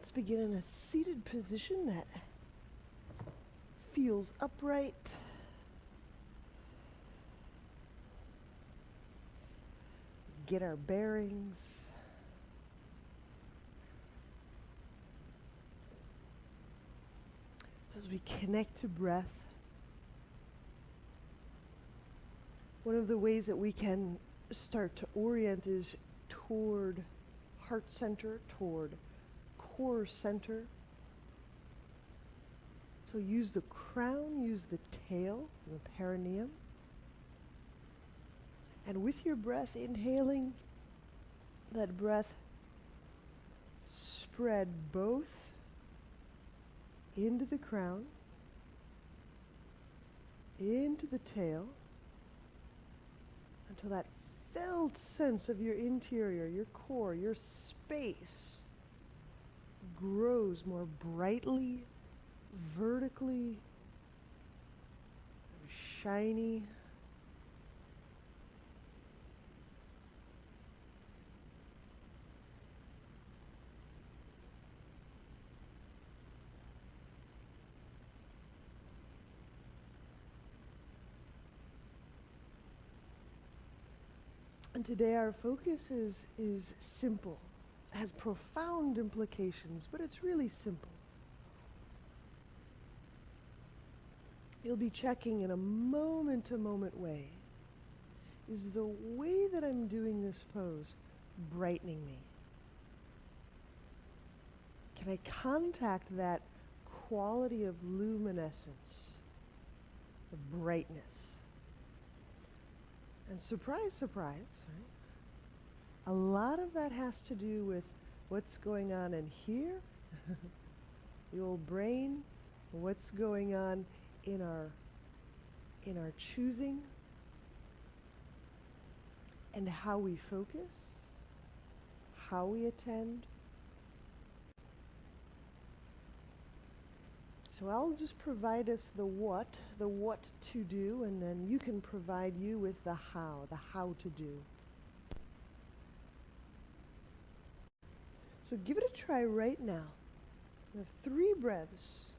Let's begin in a seated position that feels upright. Get our bearings. As we connect to breath, one of the ways that we can start to orient is toward heart center, toward core center. So use the crown, use the tail, the perineum. And with your breath, inhaling, let breath spread both into the crown, into the tail, until that felt sense of your interior, your core, your space grows more brightly, vertically, shiny. And today our focus is simple, has profound implications, but it's really simple. You'll be checking in a moment-to-moment way. Is the way that I'm doing this pose brightening me? Can I contact that quality of luminescence, of brightness? And surprise, surprise, right? A lot of that has to do with what's going on in here, the old brain, what's going on in our choosing, and how we focus, how we attend. So I'll just provide us the what to do, and then you can provide you with the how to do. So give it a try right now. We have 3 breaths.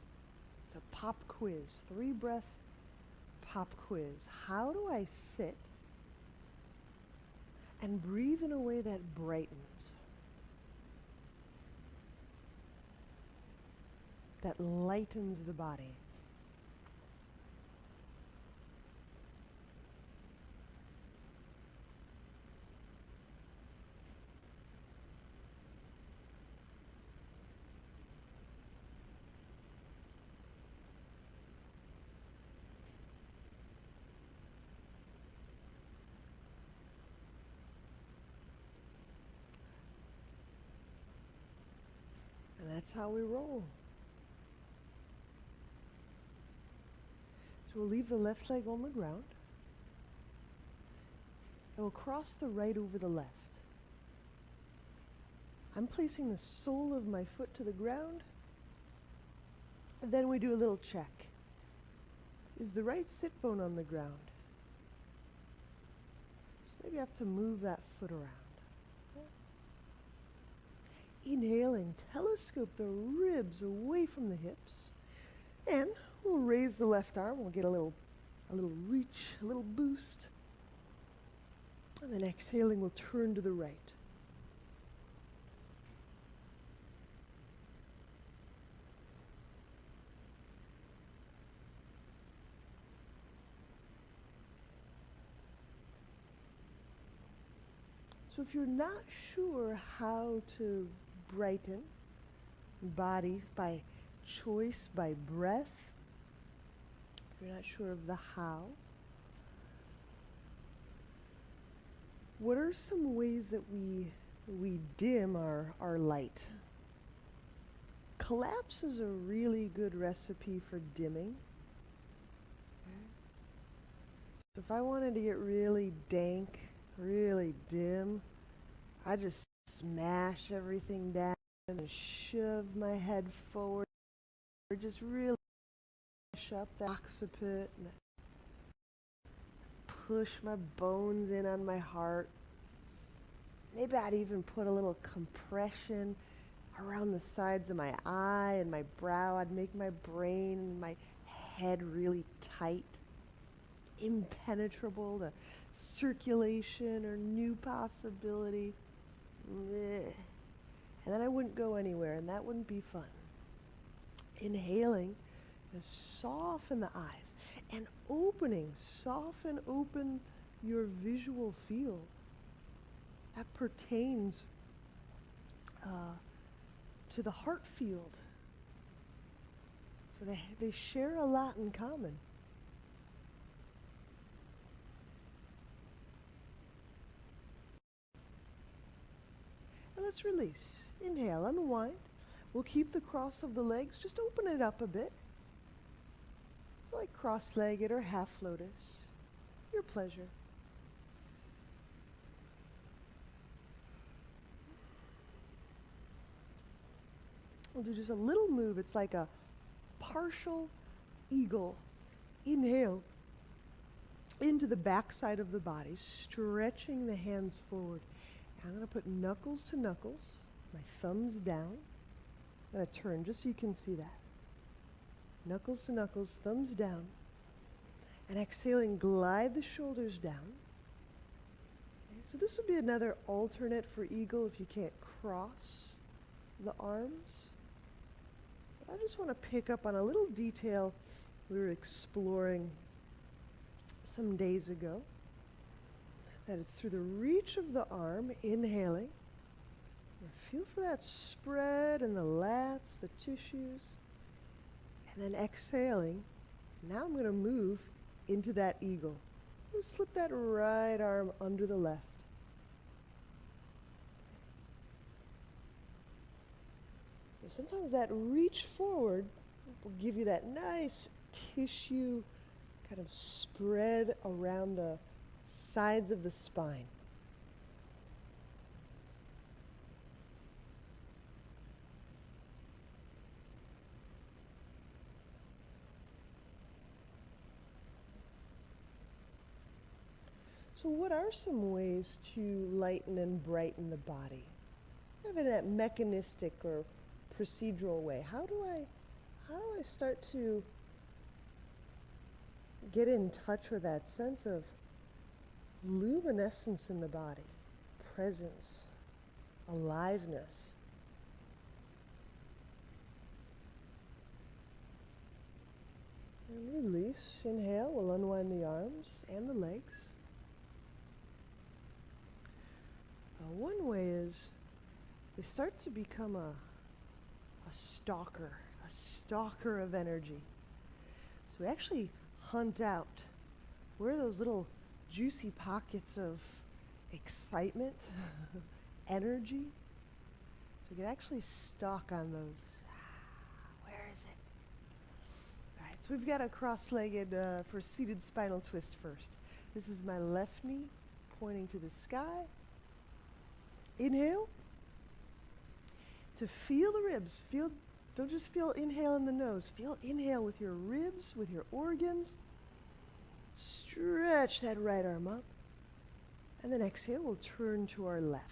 It's a pop quiz, 3-breath pop quiz. How do I sit and breathe in a way that brightens, that lightens the body? And that's how we roll. So we'll leave the left leg on the ground. And we'll cross the right over the left. I'm placing the sole of my foot to the ground. And then we do a little check. Is the right sit bone on the ground? So maybe I have to move that foot around. Inhaling, telescope the ribs away from the hips. And we'll raise the left arm. We'll get a little reach, a little boost. And then exhaling, we'll turn to the right. So if you're not sure how to brighten body by choice, by breath, if you're not sure of the how, what are some ways that we dim our light? Collapse is a really good recipe for dimming. So if I wanted to get really dank, really dim, I just smash everything down and shove my head forward, or just really push up the occiput and push my bones in on my heart. Maybe I'd even put a little compression around the sides of my eye and my brow. I'd make my brain and my head really tight, impenetrable to circulation or new possibility. Meh. And then I wouldn't go anywhere, and that wouldn't be fun. Inhaling, soften the eyes, and opening, soften open your visual field. That pertains to the heart field. So they share a lot in common. And let's release. Inhale, unwind. We'll keep the cross of the legs, just open it up a bit. So like cross-legged or half lotus, your pleasure. We'll do just a little move. It's like a partial eagle. Inhale into the backside of the body, stretching the hands forward. I'm going to put knuckles to knuckles, my thumbs down. I'm going to turn just so you can see that. Knuckles to knuckles, thumbs down. And exhaling, glide the shoulders down. Okay, so this would be another alternate for eagle if you can't cross the arms. But I just want to pick up on a little detail we were exploring some days ago. That it's through the reach of the arm, inhaling. Feel for that spread in the lats, the tissues. And then exhaling. Now I'm going to move into that eagle. Just slip that right arm under the left. And sometimes that reach forward will give you that nice tissue kind of spread around the sides of the spine. So what are some ways to lighten and brighten the body? Kind of in a mechanistic or procedural way. How do I start to get in touch with that sense of luminescence in the body, presence, aliveness? And release. Inhale, we'll unwind the arms and the legs. One way is they start to become a stalker of energy. So we actually hunt out where are those little juicy pockets of excitement, energy. So we can actually stalk on those. Where is it? All right, so we've got a cross-legged for seated spinal twist first. This is my left knee pointing to the sky. Inhale to feel the ribs. Don't just feel inhale in the nose. Feel inhale with your ribs, with your organs. Stretch that right arm up. And then exhale, we'll turn to our left.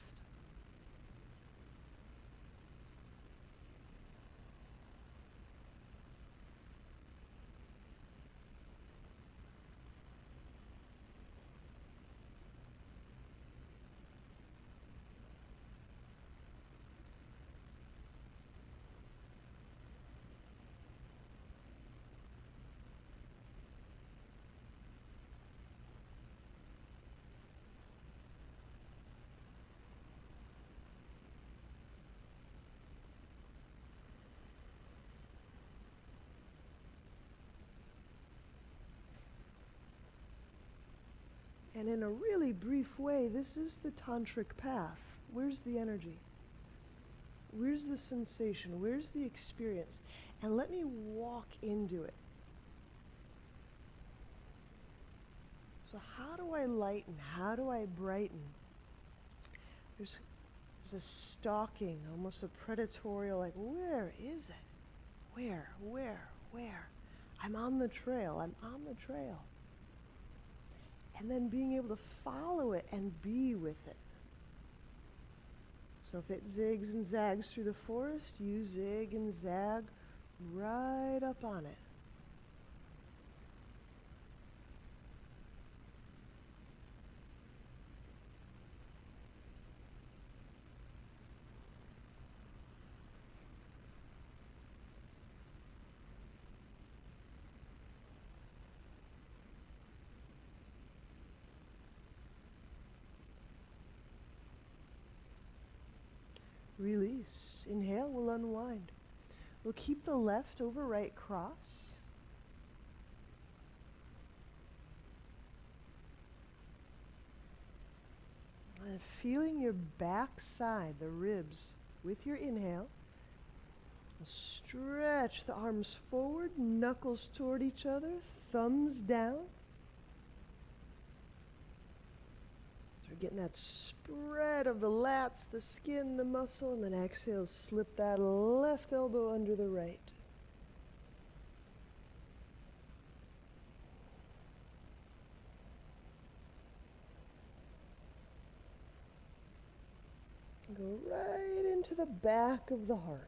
And in a really brief way, this is the tantric path. Where's the energy? Where's the sensation? Where's the experience? And let me walk into it. So how do I lighten? How do I brighten? There's a stalking, almost a predatorial, like, where is it? Where? I'm on the trail. And then being able to follow it and be with it. So if it zigs and zags through the forest, you zig and zag right up on it. Release. Inhale, we'll unwind. We'll keep the left over right cross. And feeling your back side, the ribs, with your inhale. Stretch the arms forward, knuckles toward each other, thumbs down. So we're getting that spread of the lats, the skin, the muscle, and then exhale, slip that left elbow under the right. Go right into the back of the heart.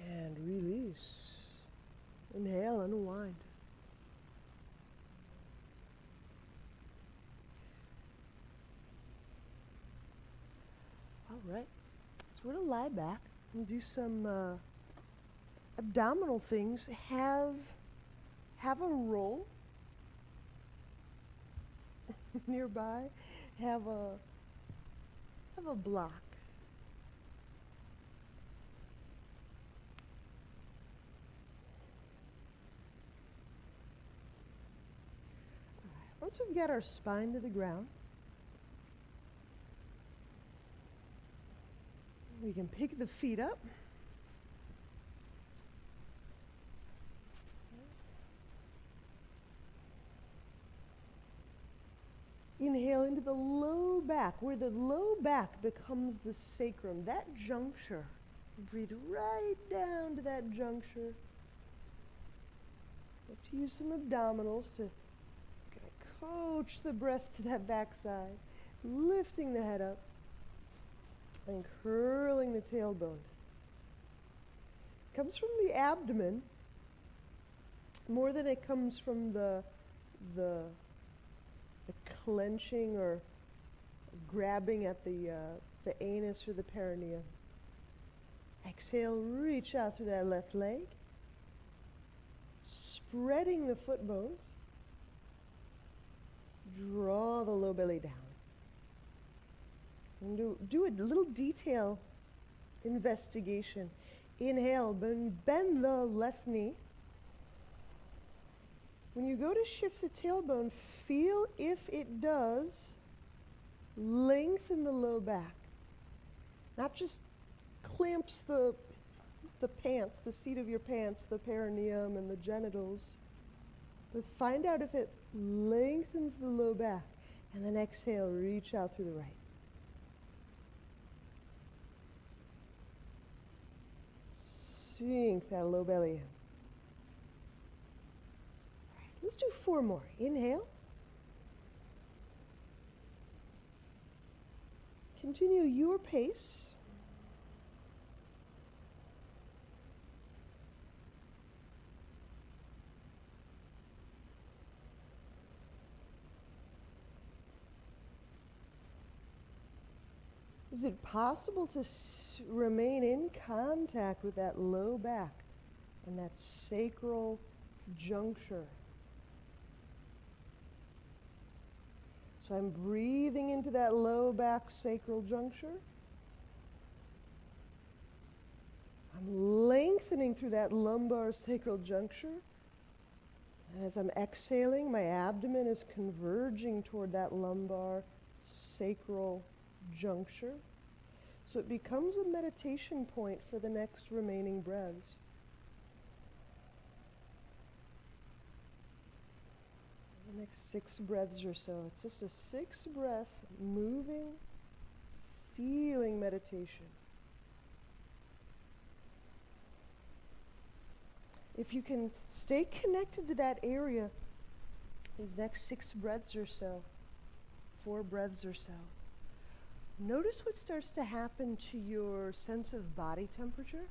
And release. Inhale, unwind. All right. So we're going to lie back and do some abdominal things. Have a roll nearby. Have a block. Once we've got our spine to the ground, we can pick the feet up. Inhale into the low back, where the low back becomes the sacrum, that juncture. Breathe right down to that juncture. Let's use some abdominals to coach the breath to that backside, lifting the head up and curling the tailbone. It comes from the abdomen more than it comes from the clenching or grabbing at the anus or the perineum. Exhale, reach out through that left leg, spreading the foot bones. Draw the low belly down. And do a little detail investigation. Inhale, bend the left knee. When you go to shift the tailbone, feel if it does lengthen the low back. Not just clamps the pants, the seat of your pants, the perineum and the genitals. But find out if it lengthens the low back. And then exhale, reach out through the right. Sink that low belly in. All right, let's do 4 more. Inhale. Continue your pace. Is it possible to remain in contact with that low back and that sacral juncture? So I'm breathing into that low back sacral juncture. I'm lengthening through that lumbar sacral juncture. And as I'm exhaling, my abdomen is converging toward that lumbar sacral juncture. So it becomes a meditation point for the next remaining breaths. The next 6 breaths or so. It's just a 6 breath, moving, feeling meditation. If you can stay connected to that area, these next 6 breaths or so, 4 breaths or so, notice what starts to happen to your sense of body temperature.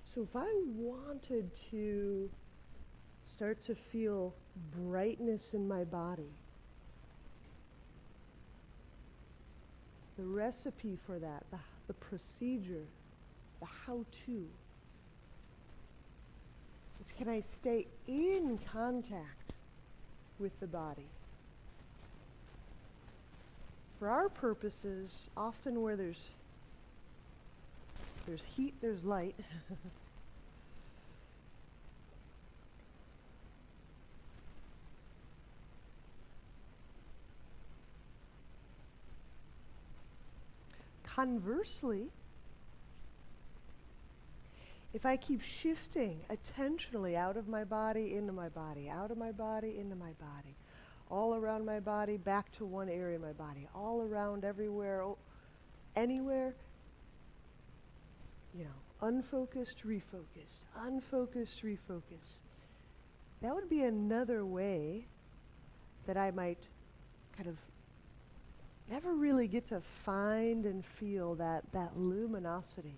So if I wanted to start to feel brightness in my body, the recipe for that, the procedure, the how-to, is can I stay in contact with the body? For our purposes, often where there's heat, there's light. Conversely, if I keep shifting attentionally out of my body, into my body, out of my body, into my body, all around my body, back to one area in my body, all around, everywhere, anywhere, unfocused, refocused, unfocused, refocused. That would be another way that I might kind of never really get to find and feel that luminosity.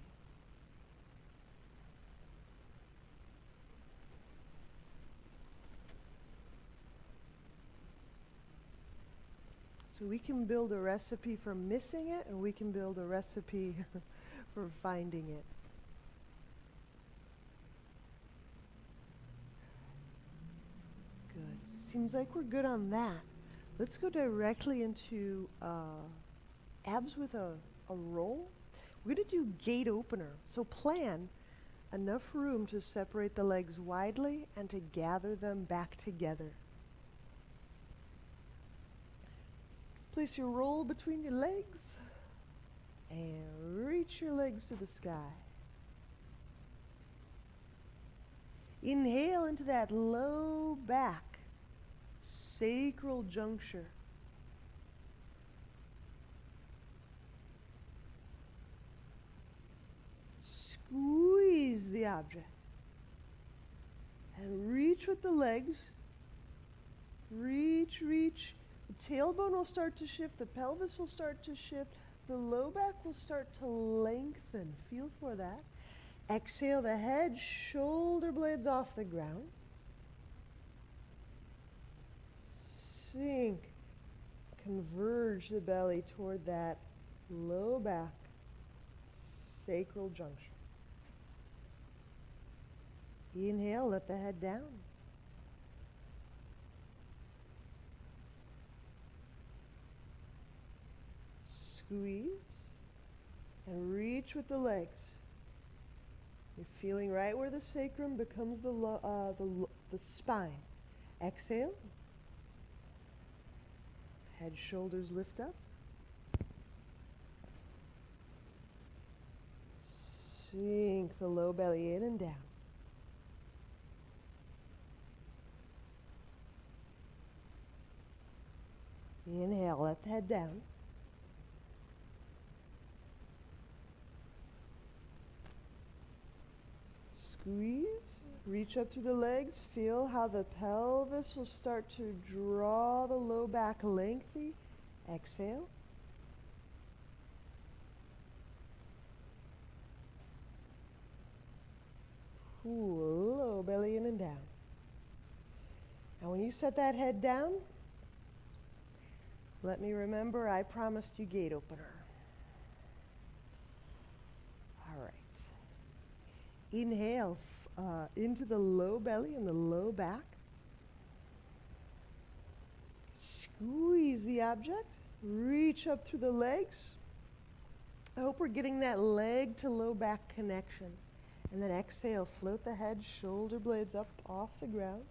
So we can build a recipe for missing it, and we can build a recipe for finding it. Good. Seems like we're good on that. Let's go directly into abs with a roll. We're going to do gate opener. So plan enough room to separate the legs widely and to gather them back together. Place your roll between your legs and reach your legs to the sky. Inhale into that low back, sacral juncture. Squeeze the object and reach with the legs. Reach, reach. The tailbone will start to shift, the pelvis will start to shift, the low back will start to lengthen. Feel for that. Exhale the head, shoulder blades off the ground. Sink, converge the belly toward that low back, sacral junction. Inhale, let the head down. Squeeze and reach with the legs. You're feeling right where the sacrum becomes the spine. Exhale. Head, shoulders lift up. Sink the low belly in and down. Inhale, let the head down. Squeeze, reach up through the legs. Feel how the pelvis will start to draw the low back lengthy. Exhale. Cool, low belly in and down. Now when you set that head down, let me remember I promised you gate opener. All right. Inhale into the low belly and the low back. Squeeze the object. Reach up through the legs. I hope we're getting that leg to low back connection. And then exhale, float the head, shoulder blades up off the ground.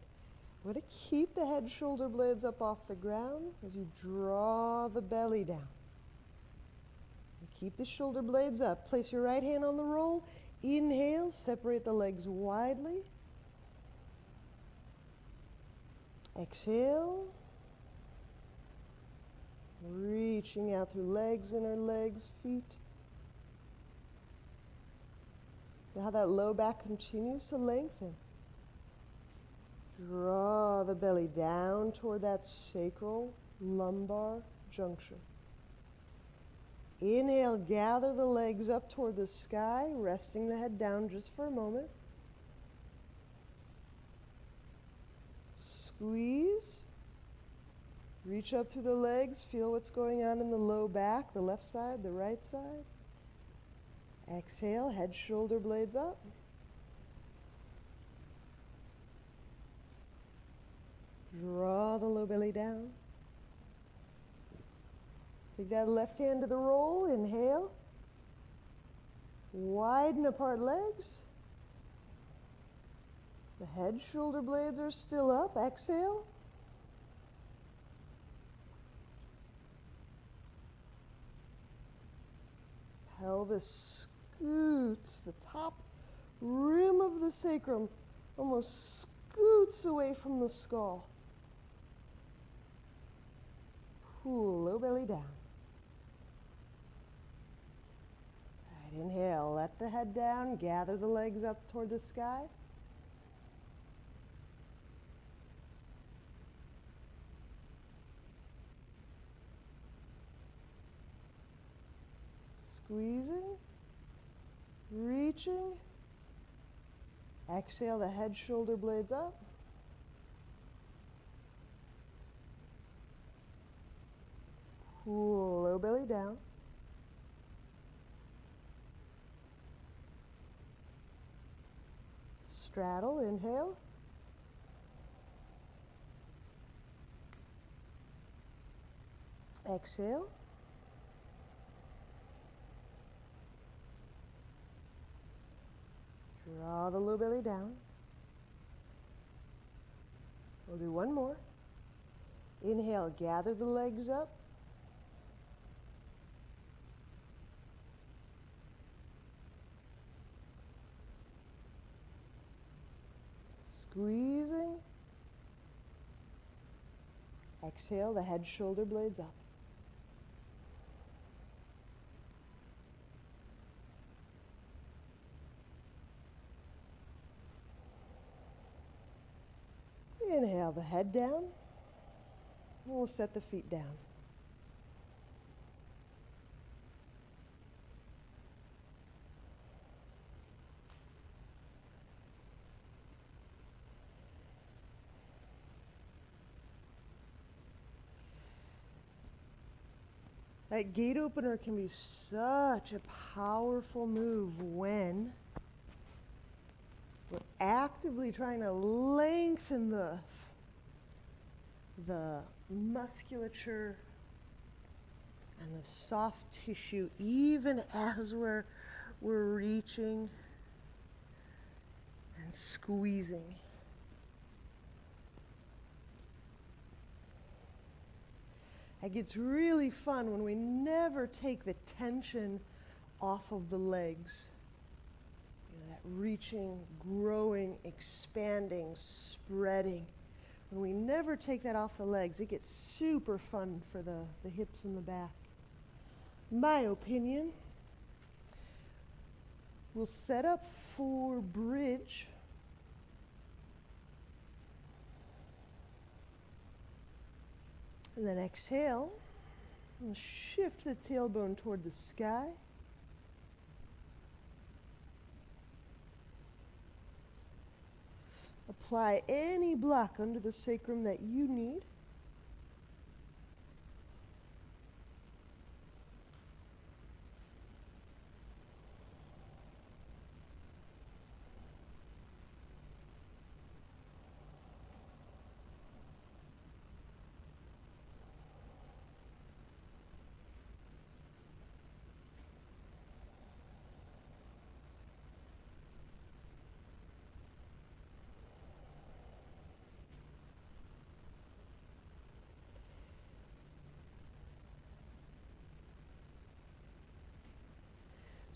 We're going to keep the head, shoulder blades up off the ground as you draw the belly down. And keep the shoulder blades up. Place your right hand on the roll. Inhale, separate the legs widely. Exhale. Reaching out through legs, inner legs, feet. Feel how that low back continues to lengthen. Draw the belly down toward that sacral lumbar junction. Inhale, gather the legs up toward the sky, resting the head down just for a moment. Squeeze. Reach up through the legs, feel what's going on in the low back, the left side, the right side. Exhale, head, shoulder blades up. Draw the low belly down. Take that left hand to the roll, inhale. Widen apart legs. The head, shoulder blades are still up, exhale. Pelvis scoots, the top rim of the sacrum almost scoots away from the skull. Cool, low belly down. All right, inhale, let the head down, gather the legs up toward the sky. Squeezing, reaching. Exhale, the head, shoulder blades up. Cool, low belly down. Straddle, inhale. Exhale. Draw the low belly down. We'll do one more. Inhale, gather the legs up. Squeezing. Exhale, the head, shoulder blades up. Inhale the head down, and we'll set the feet down. That gate opener can be such a powerful move when we're actively trying to lengthen the musculature and the soft tissue, even as we're reaching and squeezing. It gets really fun when we never take the tension off of the legs. You know, that reaching, growing, expanding, spreading. When we never take that off the legs, it gets super fun for the hips and the back. My opinion. We'll set up for bridge. And then exhale, and shift the tailbone toward the sky. Apply any block under the sacrum that you need.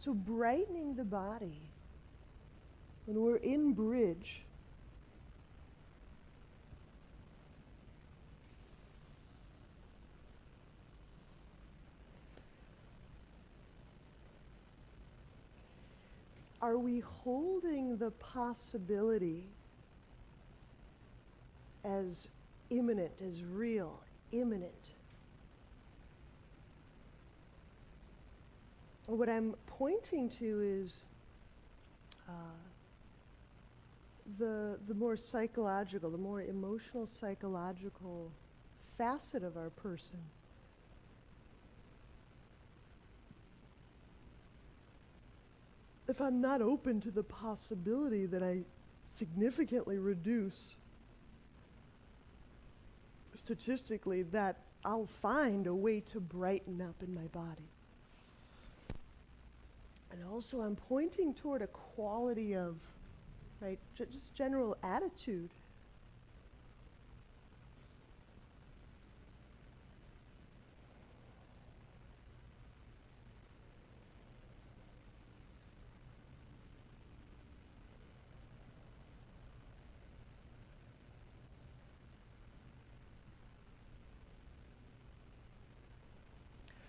So brightening the body When we're in bridge, are we holding the possibility as imminent, as real, imminent? What I'm pointing to is the more psychological, the more emotional, psychological facet of our person. If I'm not open to the possibility that I significantly reduce statistically, that I'll find a way to brighten up in my body. And also I'm pointing toward a quality of, right, just general attitude.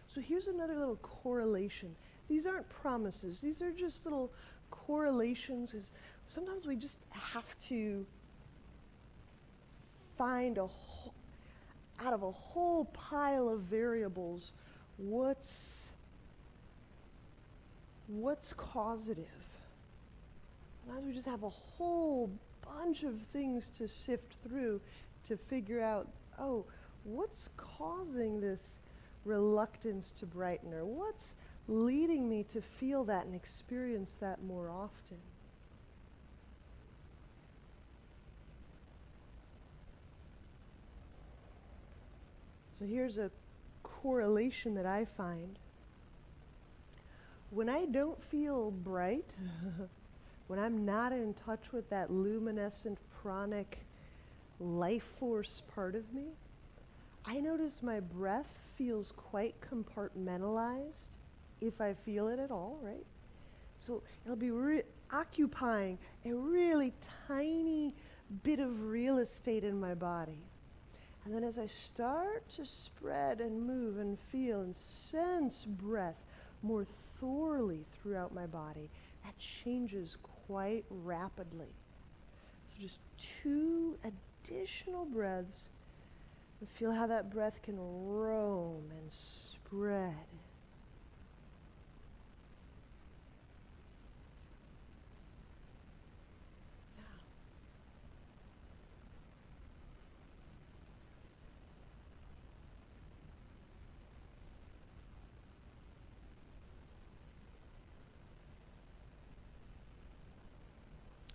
So here's another little correlation. These aren't promises. These are just little correlations, because sometimes we just have to find out of a whole pile of variables, what's causative. Sometimes we just have a whole bunch of things to sift through to figure out, oh, what's causing this reluctance to brighten, or what's leading me to feel that and experience that more often. So here's a correlation that I find. When I don't feel bright, when I'm not in touch with that luminescent pranic life force part of me, I notice my breath feels quite compartmentalized, if I feel it at all, right? So it'll be occupying a really tiny bit of real estate in my body. And then as I start to spread and move and feel and sense breath more thoroughly throughout my body, that changes quite rapidly. So just 2 additional breaths. Feel how that breath can roam and spread.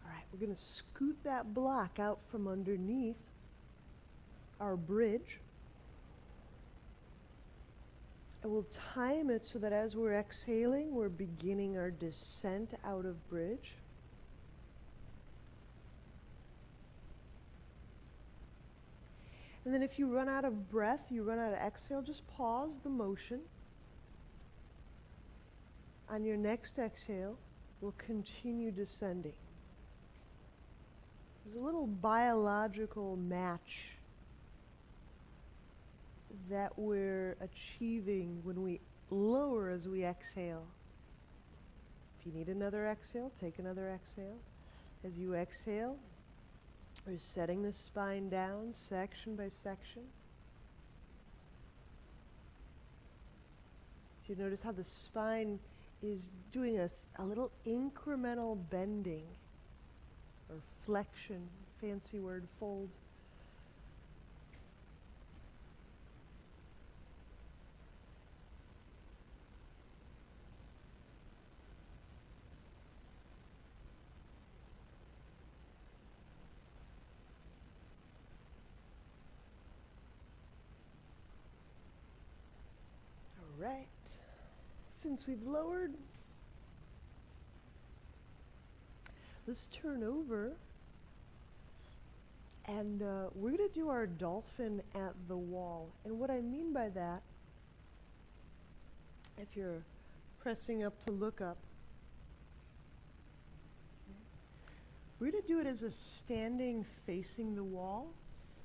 All right, we're going to scoot that block out from underneath our bridge. And we'll time it so that as we're exhaling, we're beginning our descent out of bridge. And then if you run out of breath, you run out of exhale, just pause the motion. On your next exhale, we'll continue descending. There's a little biological match that we're achieving when we lower as we exhale. If you need another exhale, take another exhale. As you exhale, we're setting the spine down section by section. So you notice how the spine is doing a little incremental bending or flexion, fancy word, fold. Right. Since we've lowered, let's turn over and we're going to do our dolphin at the wall. And what I mean by that, if you're pressing up to look up, We're going to do it as a standing facing the wall.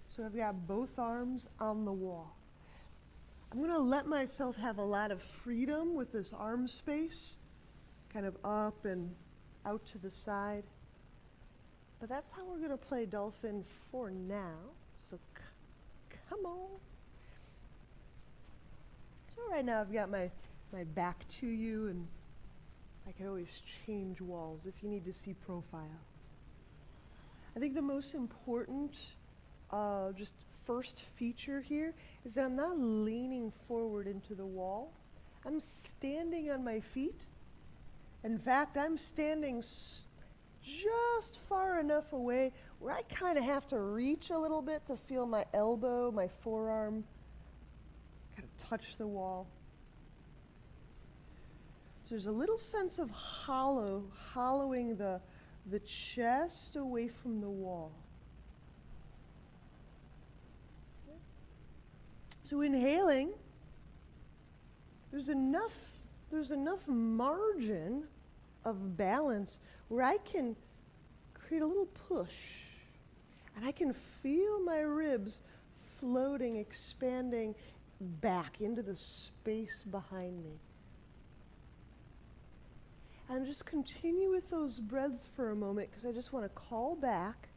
So I've got both arms on the wall. I'm going to let myself have a lot of freedom with this arm space, kind of up and out to the side. But that's how we're going to play dolphin for now. So come on. So right now I've got my back to you, and I can always change walls if you need to see profile. I think the most important just first feature here is that I'm not leaning forward into the wall. I'm standing on my feet. In fact, I'm standing just far enough away where I kind of have to reach a little bit to feel my elbow, my forearm, kind of touch the wall. So there's a little sense of hollowing the chest away from the wall. So inhaling, there's enough margin of balance where I can create a little push, and I can feel my ribs floating, expanding back into the space behind me. And just continue with those breaths for a moment, because I just want to call back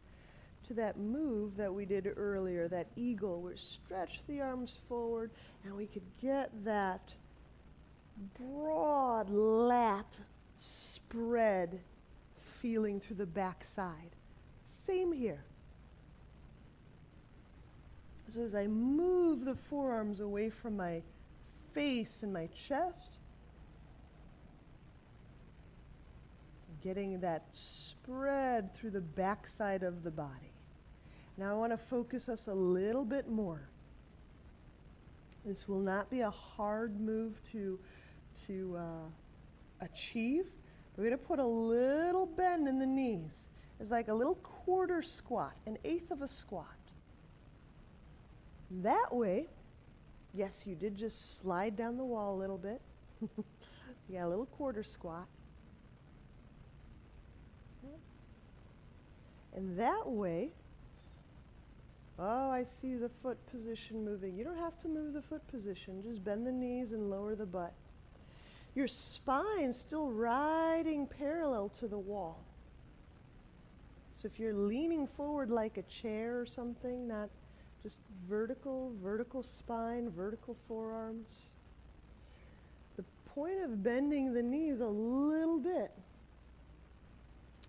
to that move that we did earlier, that eagle, where stretch the arms forward and we could get that broad lat spread feeling through the backside. Same here. So as I move the forearms away from my face and my chest, getting that spread through the backside of the body. Now I want to focus us a little bit more. This will not be a hard move to achieve. We're going to put a little bend in the knees. It's like a little quarter squat, an eighth of a squat. That way, yes, you did just slide down the wall a little bit. So you got a little quarter squat. And that way, oh, I see the foot position moving. You don't have to move the foot position. Just bend the knees and lower the butt. Your spine's still riding parallel to the wall. So if you're leaning forward like a chair or something, not just vertical spine, vertical forearms. The point of bending the knees a little bit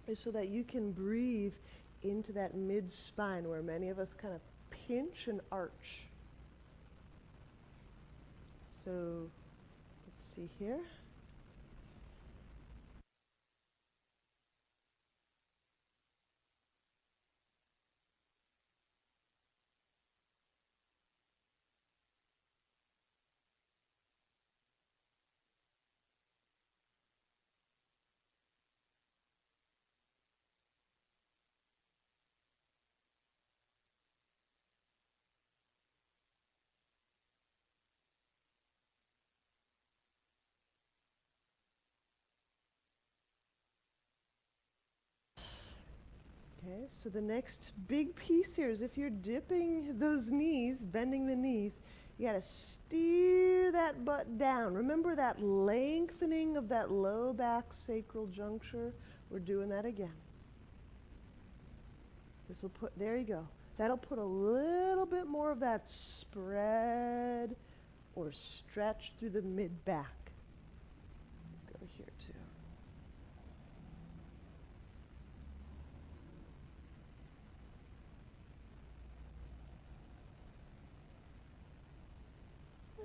is so that you can breathe into that mid-spine where many of us kind of pinch and arch. So let's see here. Okay, so the next big piece here is if you're dipping those knees, bending the knees, you got to steer that butt down. Remember that lengthening of that low back sacral juncture? We're doing that again. This will put, there you go. That'll put a little bit more of that spread or stretch through the mid-back. Go here too.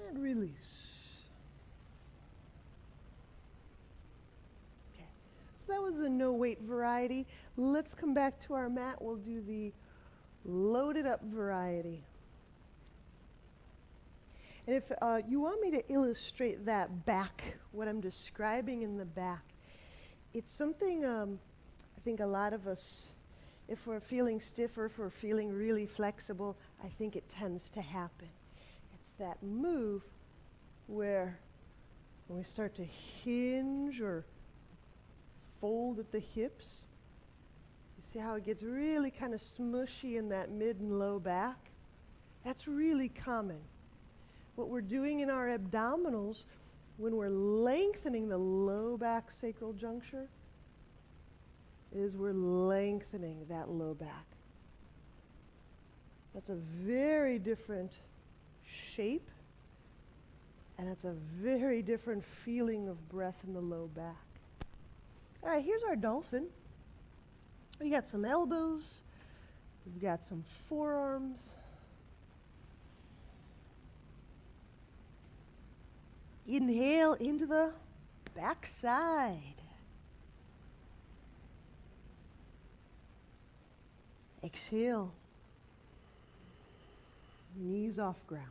And release. Okay, so that was the no weight variety. Let's come back to our mat. We'll do the loaded up variety. And if you want me to illustrate that back, what I'm describing in the back, it's something I think a lot of us, if we're feeling stiff or if we're feeling really flexible, I think it tends to happen. It's that move where when we start to hinge or fold at the hips, you See how it gets really kind of smushy in that mid and low back? That's really common. What we're doing in our abdominals when we're lengthening the low back sacral juncture is we're lengthening that low back. That's a very different shape, and it's a very different feeling of breath in the low back. All right, here's our dolphin. We got some elbows, we've got some forearms. Inhale into the backside. Exhale. Knees off ground.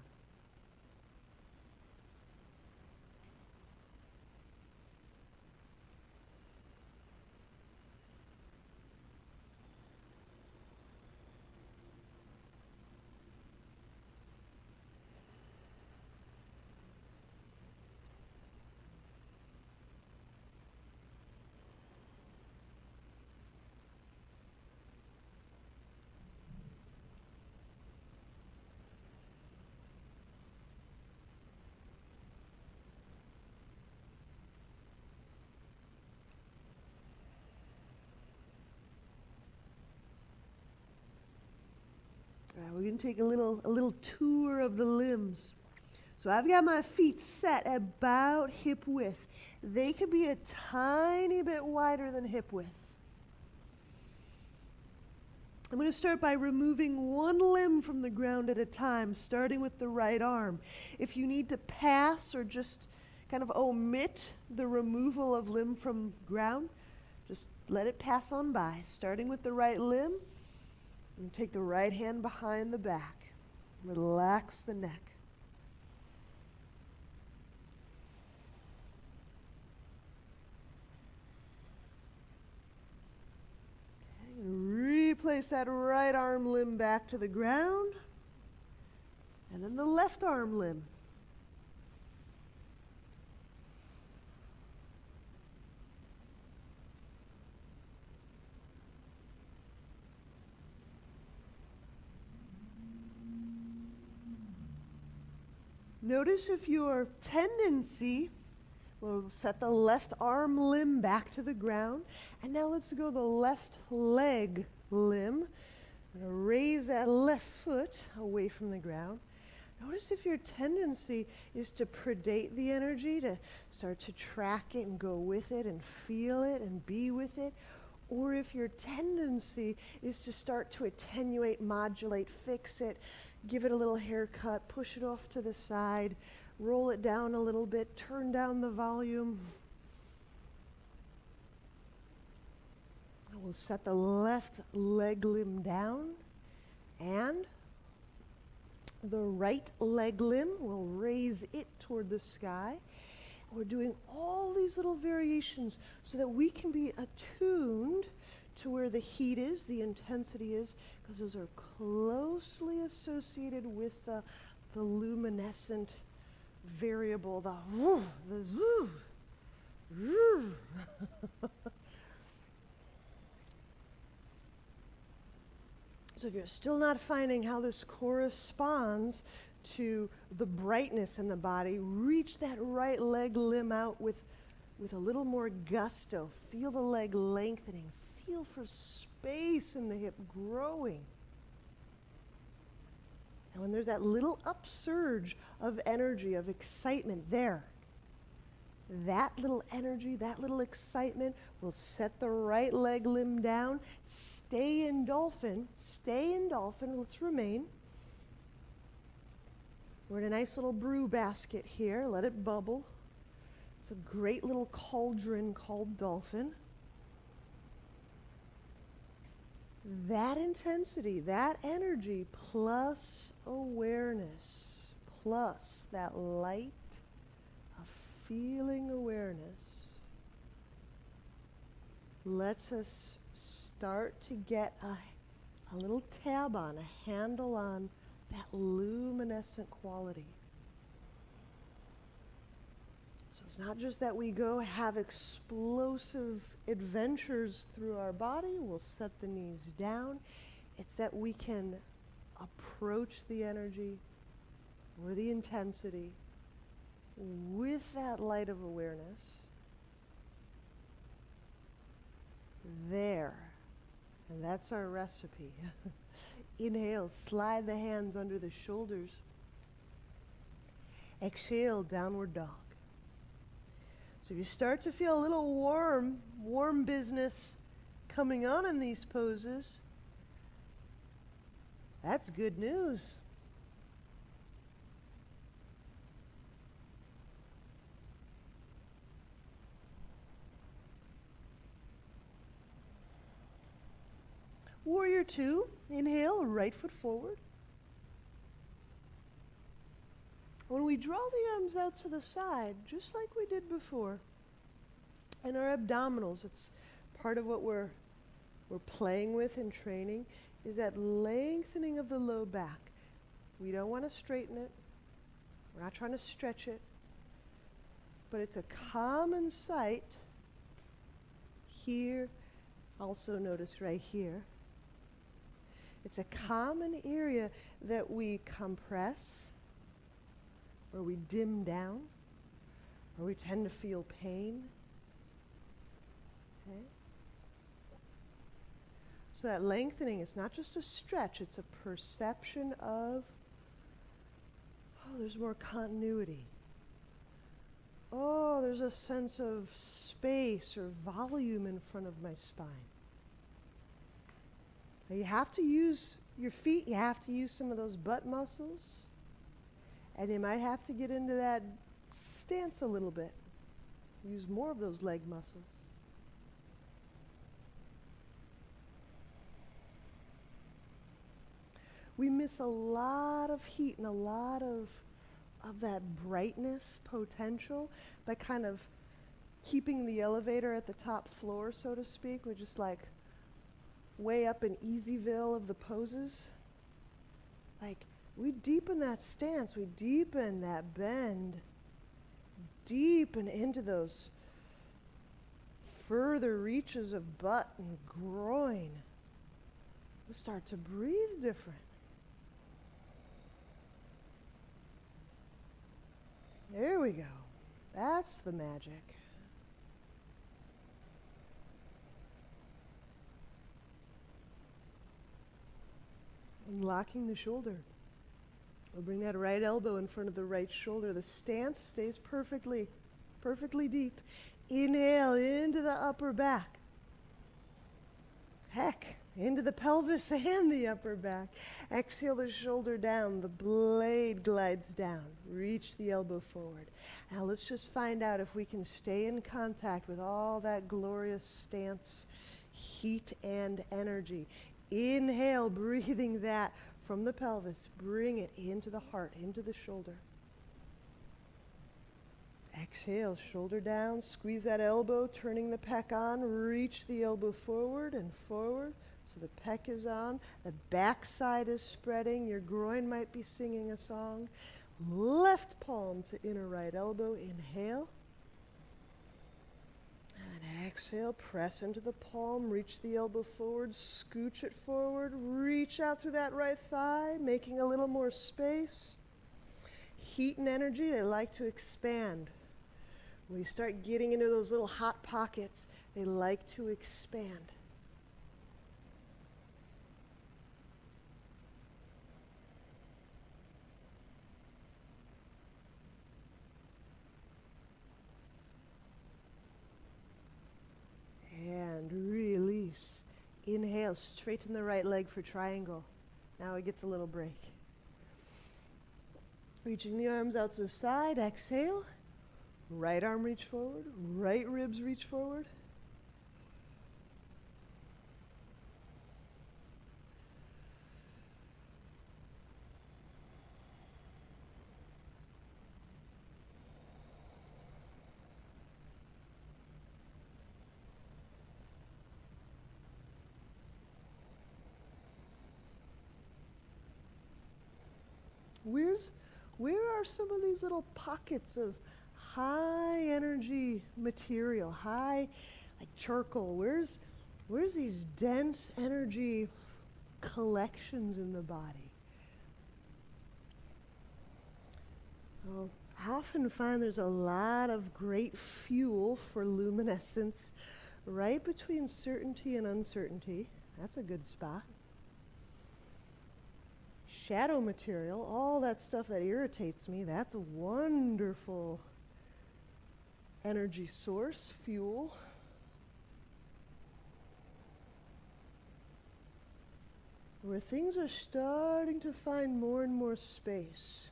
All right, we're going to take a little tour of the limbs. So I've got my feet set about hip width. They could be a tiny bit wider than hip width. I'm going to start by removing one limb from the ground at a time, starting with the right arm. If you need to pass or just kind of omit the removal of limb from ground, just let it pass on by, starting with the right limb. And take the right hand behind the back. Relax the neck. And replace that right arm limb back to the ground. And then the left arm limb. Notice if your tendency will set the left arm limb back to the ground. And now let's go the left leg limb. I'm going to raise that left foot away from the ground. Notice if your tendency is to predate the energy, to start to track it and go with it and feel it and be with it. Or if your tendency is to start to attenuate, modulate, fix it, give it a little haircut, push it off to the side, roll it down a little bit, turn down the volume. We'll set the left leg limb down, and the right leg limb, we'll raise it toward the sky. We're doing all these little variations so that we can be attuned to where the heat is, the intensity is, because those are closely associated with the luminescent variable, the zoom. So if you're still not finding how this corresponds to the brightness in the body, reach that right leg limb out with a little more gusto. Feel the leg lengthening. Feel for space in the hip growing. And when there's that little upsurge of energy, of excitement there, that little energy, that little excitement will set the right leg limb down. Stay in dolphin. Stay in dolphin. Let's remain. We're in a nice little brew basket here. Let it bubble. It's a great little cauldron called dolphin. That intensity, that energy, plus awareness, plus that light of feeling awareness, lets us start to get a little tab on, a handle on that luminescent quality. So It's not just that we go have explosive adventures through our body, we'll set the knees down. It's that we can approach the energy or the intensity with that light of awareness. There. And that's our recipe. Inhale, slide the hands under the shoulders. Exhale, downward dog. So if you start to feel a little warm business coming on in these poses, that's good news. Warrior two, inhale, right foot forward. When we draw the arms out to the side, just like we did before, and our abdominals, it's part of what we're playing with in training, is that lengthening of the low back. We don't want to straighten it. We're not trying to stretch it. But it's a common sight here, also notice right here. It's a common area that we compress, or we dim down, or we tend to feel pain. Okay? So that lengthening is not just a stretch, it's a perception of, oh, there's more continuity. Oh, there's a sense of space or volume in front of my spine. Now you have to use your feet, you have to use some of those butt muscles, and you might have to get into that stance a little bit. Use more of those leg muscles. We miss a lot of heat and a lot of that brightness potential by kind of keeping the elevator at the top floor, so to speak. We're just like way up in Easyville of the poses. Like, we deepen that stance, we deepen that bend, deepen into those further reaches of butt and groin. We start to breathe different. There we go. That's the magic. Locking the shoulder. We'll bring that right elbow in front of the right shoulder. The stance stays perfectly deep. Inhale into the upper back. Heck, into the pelvis and the upper back. Exhale the shoulder down. The blade glides down. Reach the elbow forward. Now let's just find out if we can stay in contact with all that glorious stance, heat, and energy. Inhale, breathing that from the pelvis. Bring it into the heart, into the shoulder. Exhale, shoulder down. Squeeze that elbow, turning the pec on. Reach the elbow forward and forward. So the pec is on. The backside is spreading. Your groin might be singing a song. Left palm to inner right elbow. Inhale. And exhale, press into the palm, reach the elbow forward, scooch it forward, reach out through that right thigh, making a little more space. Heat and energy, they like to expand. When you start getting into those little hot pockets, they like to expand. And release. Inhale, straighten the right leg for triangle. Now it gets a little break. Reaching the arms out to the side, exhale. Right arm reach forward, right ribs reach forward. Where are some of these little pockets of high energy material, high like charcoal. Where's these dense energy collections in the body? Well, I often find there's a lot of great fuel for luminescence right between certainty and uncertainty. That's a good spot. Shadow material, all that stuff that irritates me, that's a wonderful energy source, fuel. Where things are starting to find more and more space.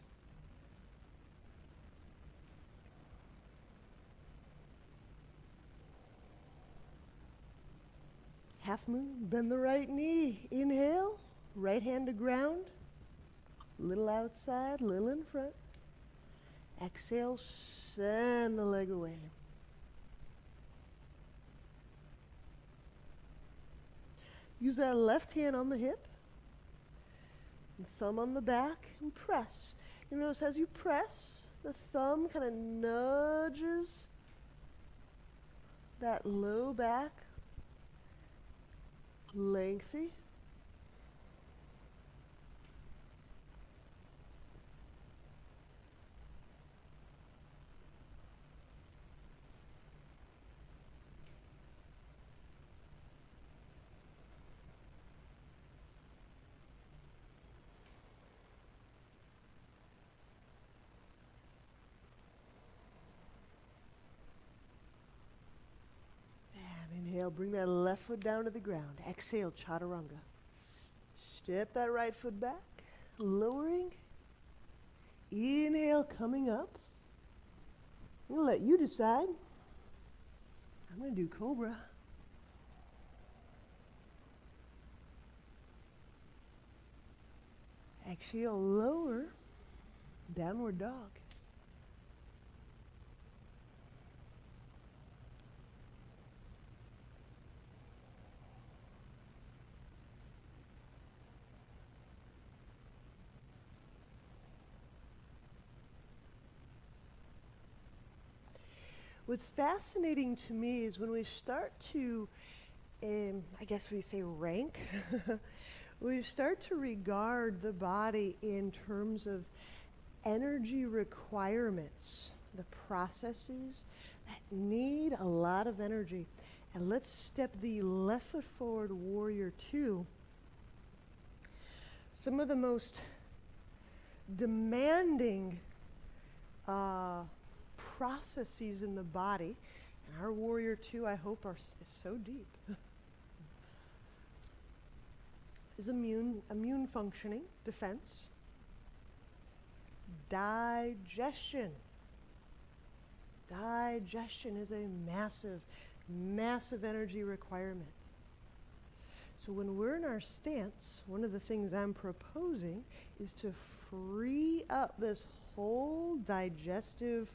Half moon, bend the right knee. Inhale, right hand to ground. Little outside, little in front. Exhale, send the leg away. Use that left hand on the hip. And thumb on the back and press. You notice as you press, the thumb kind of nudges that low back. Lengthy. Inhale, bring that left foot down to the ground. Exhale, chaturanga. Step that right foot back, lowering. Inhale, coming up. I'm going to let you decide. I'm going to do cobra. Exhale, lower. Downward dog. What's fascinating to me is when we start to, I guess we say rank, we start to regard the body in terms of energy requirements, the processes that need a lot of energy. And let's step the left foot forward, warrior two. Some of the most demanding processes in the body, and our warrior two, I hope, is so deep, is immune functioning, defense, digestion. Digestion is a massive energy requirement. So when we're in our stance, one of the things I'm proposing is to free up this whole digestive,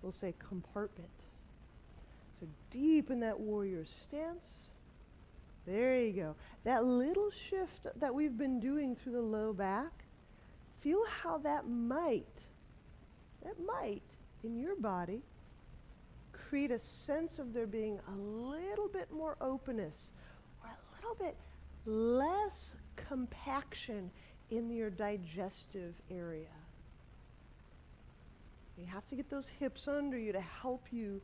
we'll say, compartment. So deep in that warrior stance. There you go. That little shift that we've been doing through the low back, feel how that might, in your body, create a sense of there being a little bit more openness or a little bit less compaction in your digestive area. You have to get those hips under you to help you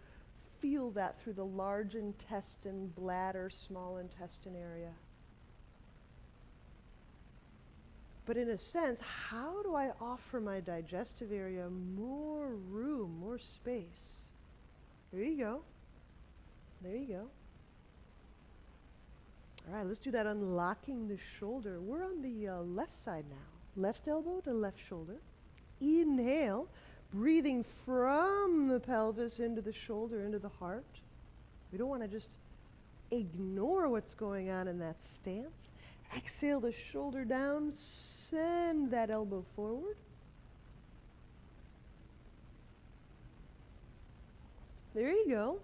feel that through the large intestine, bladder, small intestine area. But in a sense, how do I offer my digestive area more room, more space? There you go. There you go. All right, let's do that unlocking the shoulder. We're on the left side now. Left elbow to left shoulder. Inhale. Breathing from the pelvis into the shoulder, into the heart. We don't want to just ignore what's going on in that stance. Exhale the shoulder down, send that elbow forward. There you go.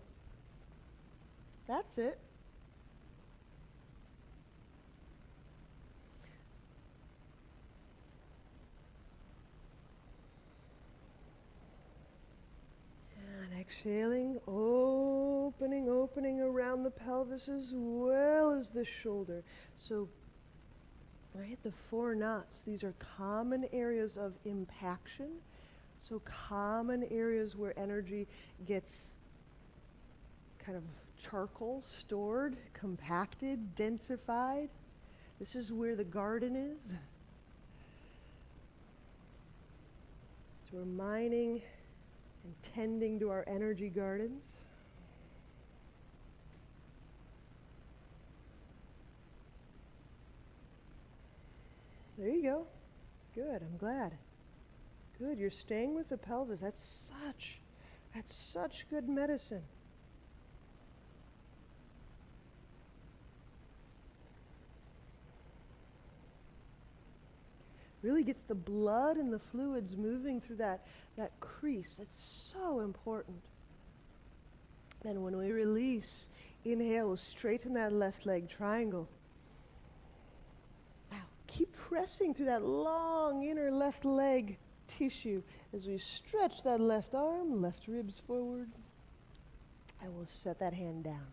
That's it. Exhaling, opening around the pelvis as well as the shoulder. So, right, the 4 knots, these are common areas of impaction. So common areas where energy gets kind of charcoal stored, compacted, densified. This is where the garden is. So we're mining and tending to our energy gardens. There you go. Good, I'm glad. Good, you're staying with the pelvis. That's such good medicine. Really gets the blood and the fluids moving through that crease. It's so important. And when we release, inhale, we'll straighten that left leg triangle. Now, keep pressing through that long inner left leg tissue as we stretch that left arm, left ribs forward. And we'll set that hand down.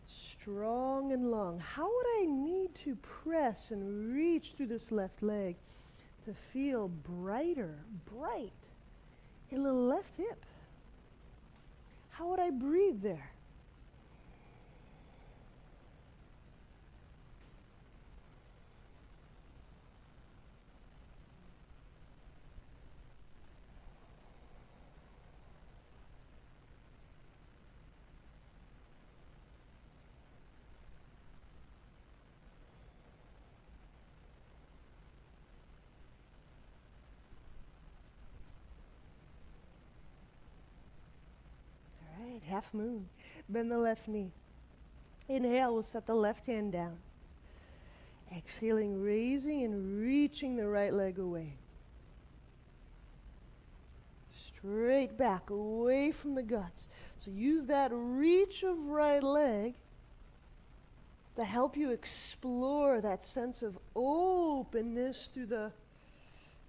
Strong and long. How would I need to press and reach through this left leg to feel bright in the left hip? How would I breathe there? Half moon. Bend the left knee. Inhale, we'll set the left hand down. Exhaling, raising and reaching the right leg away. Straight back, away from the guts. So use that reach of right leg to help you explore that sense of openness through the,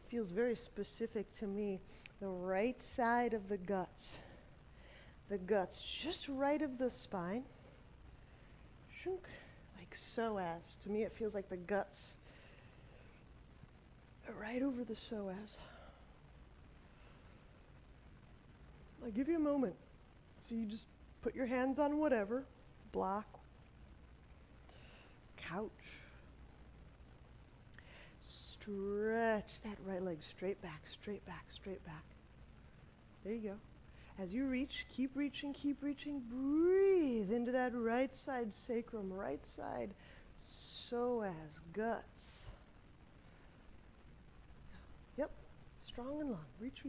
feels very specific to me, the right side of the guts. The guts just right of the spine, like psoas. To me it feels like the guts are right over the psoas. I'll give you a moment. So you just put your hands on whatever, block, couch. Stretch that right leg straight back, straight back, straight back. There you go. As you reach, keep reaching, breathe into that right side sacrum, right side psoas, guts. Yep, strong and long. Reach.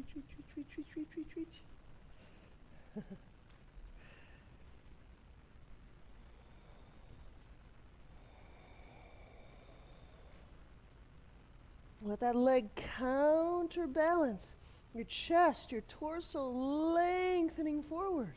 Let that leg counterbalance. Your chest, your torso lengthening forward.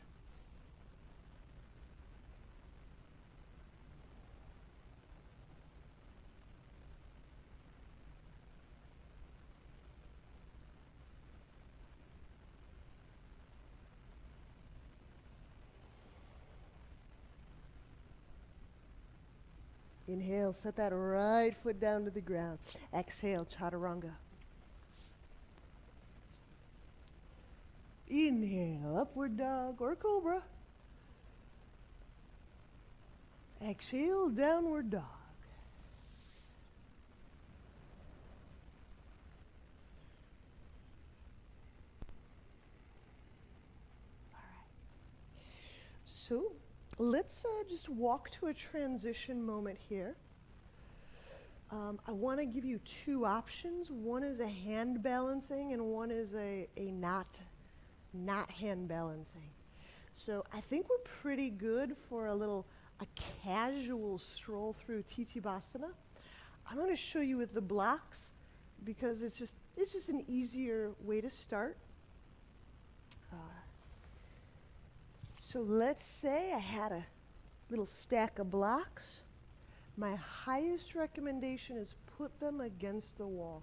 Inhale, set that right foot down to the ground. Exhale, chaturanga. Inhale, upward dog or cobra. Exhale, downward dog. All right. So let's just walk to a transition moment here. I want to give you 2 options. One is a hand balancing and one is a not hand balancing. So I think we're pretty good for a casual stroll through Tittibhasana. I'm going to show you with the blocks because it's just an easier way to start. So let's say I had a little stack of blocks. My highest recommendation is put them against the wall.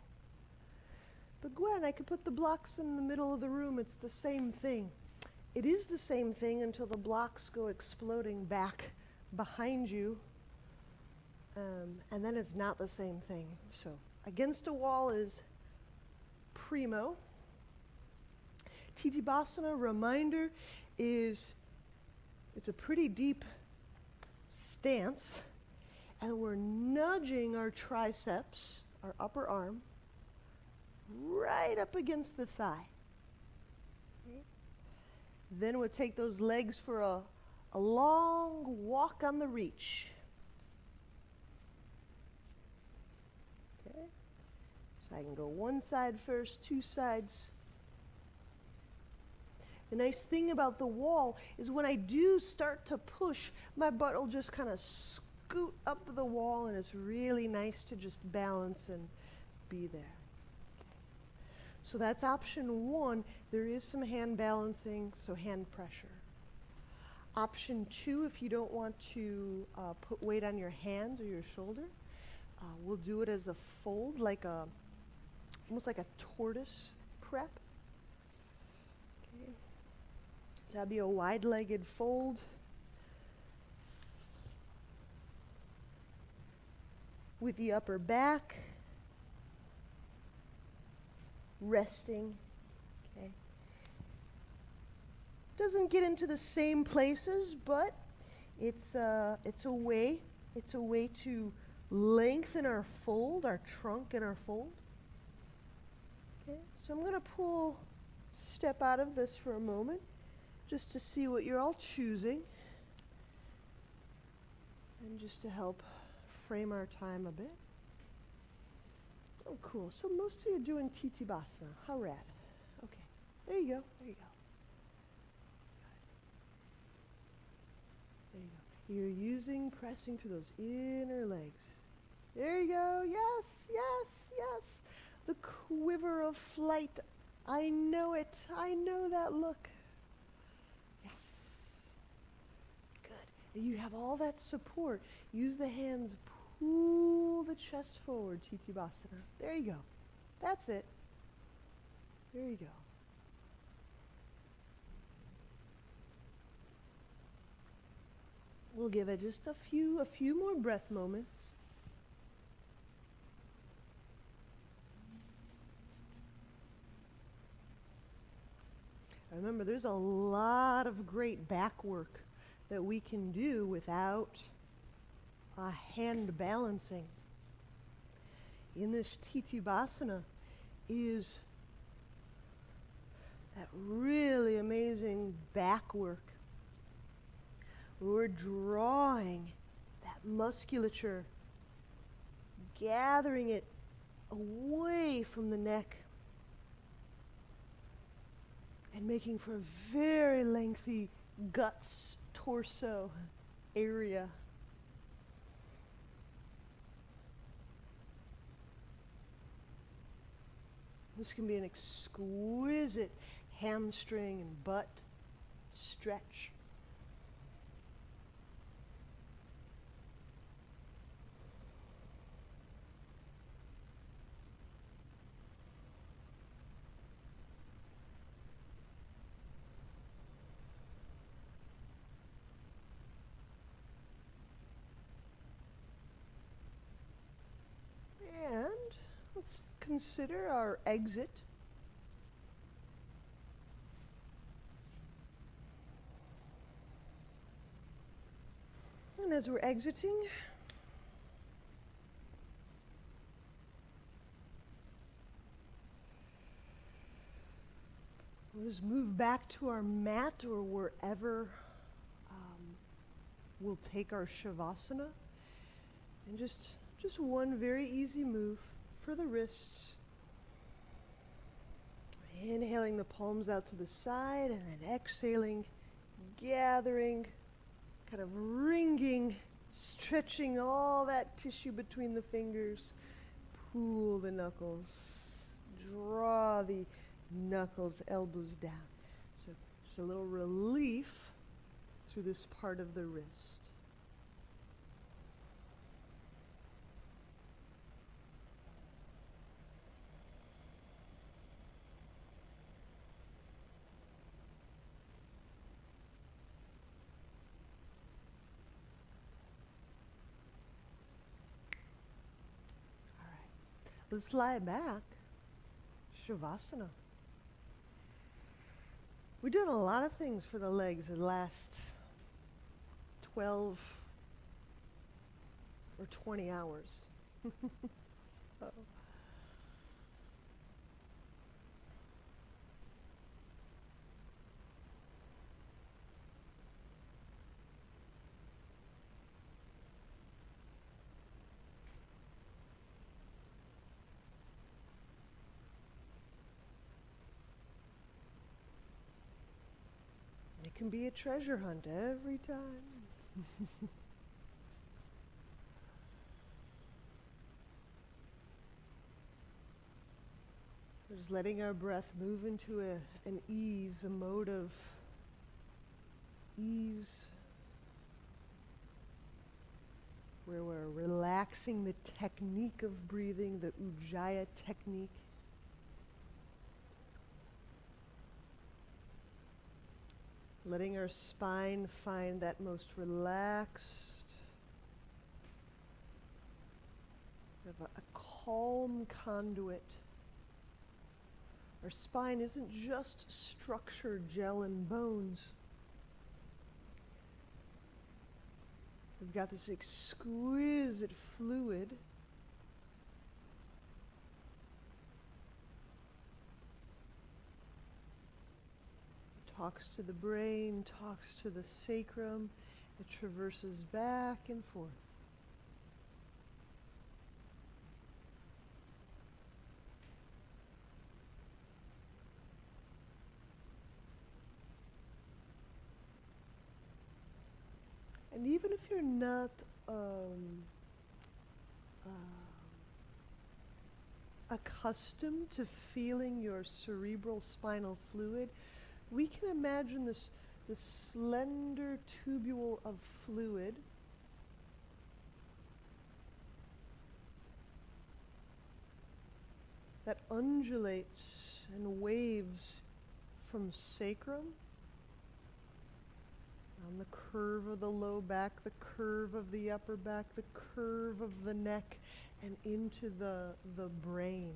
But Gwen, I could put the blocks in the middle of the room. It's the same thing. It is the same thing until the blocks go exploding back behind you. And then it's not the same thing. So against a wall is primo. Tittibhasana, reminder, is it's a pretty deep stance, and we're nudging our triceps, our upper arm, right up against the thigh. Okay. Then we'll take those legs for a long walk on the reach. Okay. So I can go one side first, two sides. The nice thing about the wall is when I do start to push, my butt will just kind of scoot up the wall, and it's really nice to just balance and be there. So that's option one. There is some hand balancing, so hand pressure. Option two, if you don't want to put weight on your hands or your shoulder, we'll do it as a fold, almost like a tortoise prep. Okay. So that'd be a wide-legged fold. With the upper back resting. Okay. Doesn't get into the same places, but it's a way to lengthen our fold, our trunk and our fold. Okay. So I'm going to step out of this for a moment, just to see what you're all choosing, and just to help frame our time a bit. Oh, cool. So most of you are doing Tittibhasana. How rad. Okay. There you go. There you go. There you go. You're pressing through those inner legs. There you go. Yes, yes, yes. The quiver of flight. I know it. I know that look. Yes. Good. You have all that support. Use the hands. Pull the chest forward, Tittibhasana. There you go. That's it. There you go. We'll give it just a few more breath moments. Remember, there's a lot of great back work that we can do without hand balancing. In this Tittibhasana is that really amazing back work. We're drawing that musculature, gathering it away from the neck, and making for a very lengthy guts, torso area. This can be an exquisite hamstring and butt stretch. And let's consider our exit. And as we're exiting, we'll just move back to our mat or wherever we'll take our Shavasana. And just one very easy move for the wrists. Inhaling the palms out to the side and then exhaling, gathering, kind of wringing, stretching all that tissue between the fingers. Pull the knuckles, draw the knuckles, elbows down. So just a little relief through this part of the wrist. Let's lie back. Shavasana. We've done a lot of things for the legs the last 12 or 20 hours. So. It can be a treasure hunt every time. So just letting our breath move into an ease, a mode of ease, where we're relaxing the technique of breathing, the Ujjayi technique. Letting our spine find that most relaxed, a calm conduit. Our spine isn't just structure, gel, and bones. We've got this exquisite fluid talks to the brain, talks to the sacrum. It traverses back and forth. And even if you're not accustomed to feeling your cerebral spinal fluid, we can imagine this slender tubule of fluid that undulates and waves from sacrum, on the curve of the low back, the curve of the upper back, the curve of the neck, and into the brain.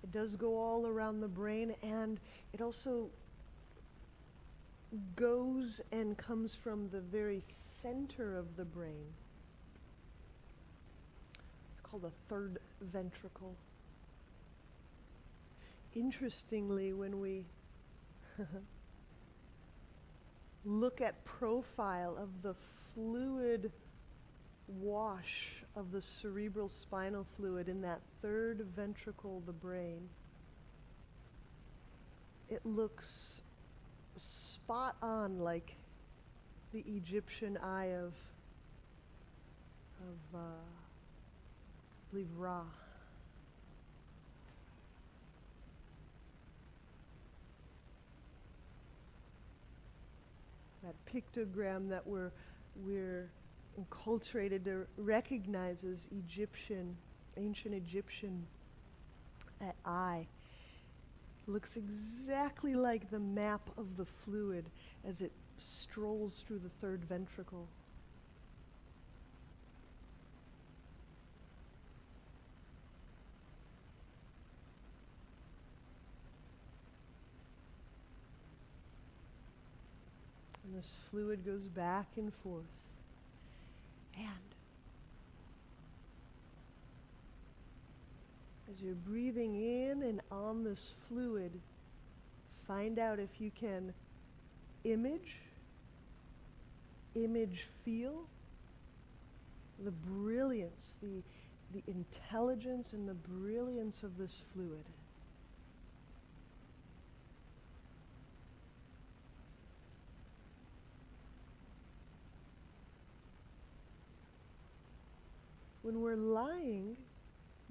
It does go all around the brain, and it also goes and comes from the very center of the brain. It's called the third ventricle. Interestingly, when we look at profile of the fluid wash of the cerebral spinal fluid in that third ventricle, the brain, it looks spot on like the Egyptian eye of I believe Ra. That pictogram that we're enculturated to recognize as Egyptian, ancient Egyptian, that eye looks exactly like the map of the fluid as it strolls through the third ventricle. And this fluid goes back and forth. And as you're breathing in and on this fluid, find out if you can image feel the brilliance, the intelligence and the brilliance of this fluid. When we're lying,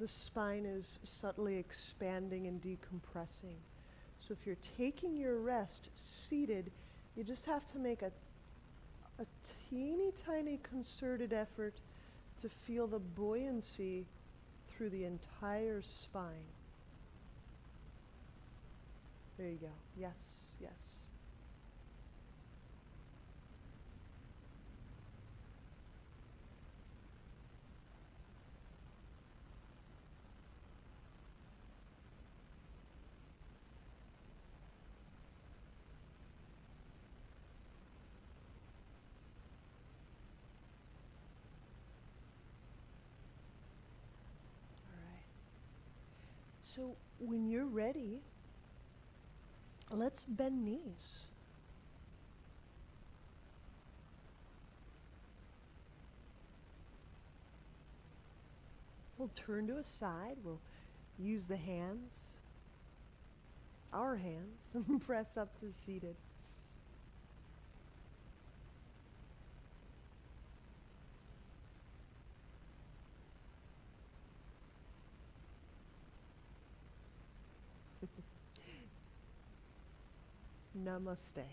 the spine is subtly expanding and decompressing. So if you're taking your rest seated, you just have to make a teeny tiny concerted effort to feel the buoyancy through the entire spine. There you go. Yes, yes. All right. So when you're ready, let's bend knees. We'll turn to a side. We'll use the hands, our hands, and press up to seated. Namaste.